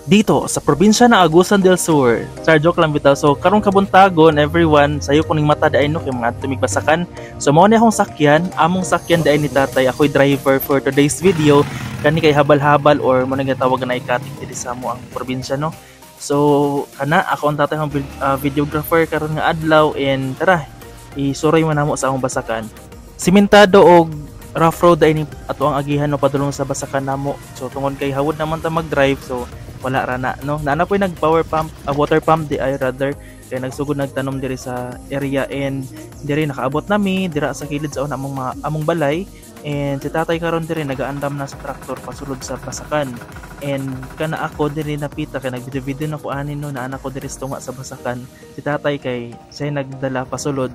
dito sa probinsya ng Agusan del Sur. Sir, joke lang bitaw. So, karong kabuntagon, everyone, sayo kuning mata daay no, kay mga tumigbasakan. So, mao ni akong sakyan, among sakyan daay ni tatay. Ako'y driver for today's video. Kani kay habal-habal or mo nang tawag na ikatik diri sa mo ang probinsya, no? So, kana, ako ang tatay ang videographer karon nga adlaw and tara, isuray man namo sa akong basakan. Simentado og rough road ay ni ato ang agihan no padulong sa basakan namo. So, tungod kay hawod naman ta mag-drive, so wala ra na no nana po nag power pump water pump di ay rather kay nagsugod nagtanom diri sa area and diri nakaabot nami dira sa kilid sa una among balay and si tatay karon diri nagaandam na sa traktor pasulod sa basakan and kana ako diri napita kay nagvideo na ko ani no na anak ko diri tunga sa basakan si tatay kay siya nagdala pasulod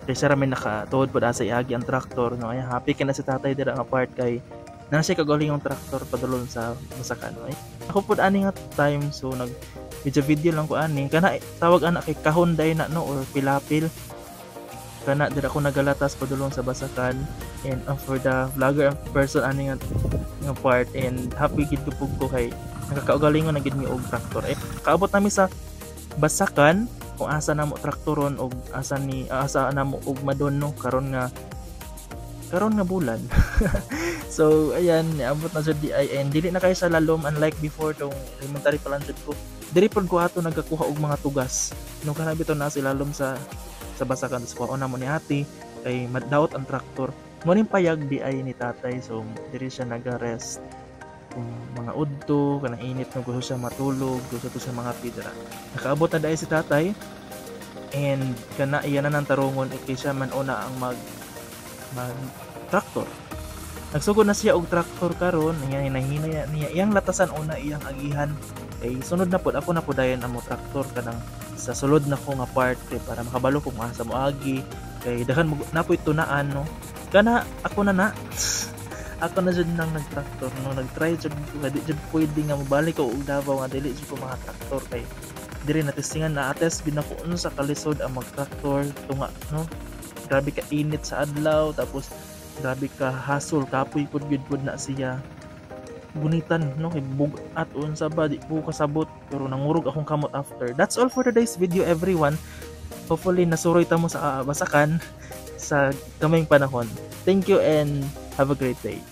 kay siya ramen nakatuod pod asa iagi ang traktor no ay happy kay na si tatay dira nga part kay na siya kagaling yung traktor padulong sa basakan ay ako pod ani nga time so nag video lang ko ani kana tawag ana kay kahon day na no or pilapil kana dira ko nagalatas padulong sa basakan and for the vlogger person ani nga part and happy gid ko kay nakakaugalingon na gid mi og traktor kaabot nami sa basakan kung asa namo traktoron og asa namo og madon no karon nga bulan. So ayan niabot na jud di ay and dili na kay sa lalom unlike before tong elementary pa lang jud ko diri pod ko ato nagakuha og mga tugas no kana bitaw na sila lalom sa basakan sa kuha na mo ni ate kay madawat ang traktor mo ning payag di ay ni tatay so diri siya naga-rest kung mga udto kanang init no gusto siya matulog gusto to sa mga pidra nakaabot na dai si tatay and kana iyan na nang tarungon kay siya man una ang mag traktor. Nagsugod na siya og traktor karon, hinahinaya niya iyang latasan una iyang agihan. Kay sunod na pod ako na podayon amo traktor kanang sa sulod na ko nga part kay para makabalo kung asa mo agi. Kay daghan napoy tunaan no. Kana ako na ako na jud nang nagtraktor no nagtry jud ko di jud pwede nga mobalik ko og Davao nga dili jud ko mga traktor kay diri na testingan na ates binako sa kalisod ang magtraktor tunga no. Grabe ka init sa adlaw tapos grabe ka hassle kapoy pud na siya bunitan no kay bugat unsa ba di ko kasabot pero nangurog akong kamot after. That's all for today's video everyone. Hopefully nasuroy ta mo sa basakan sa kamayng panahon. Thank you and have a great day.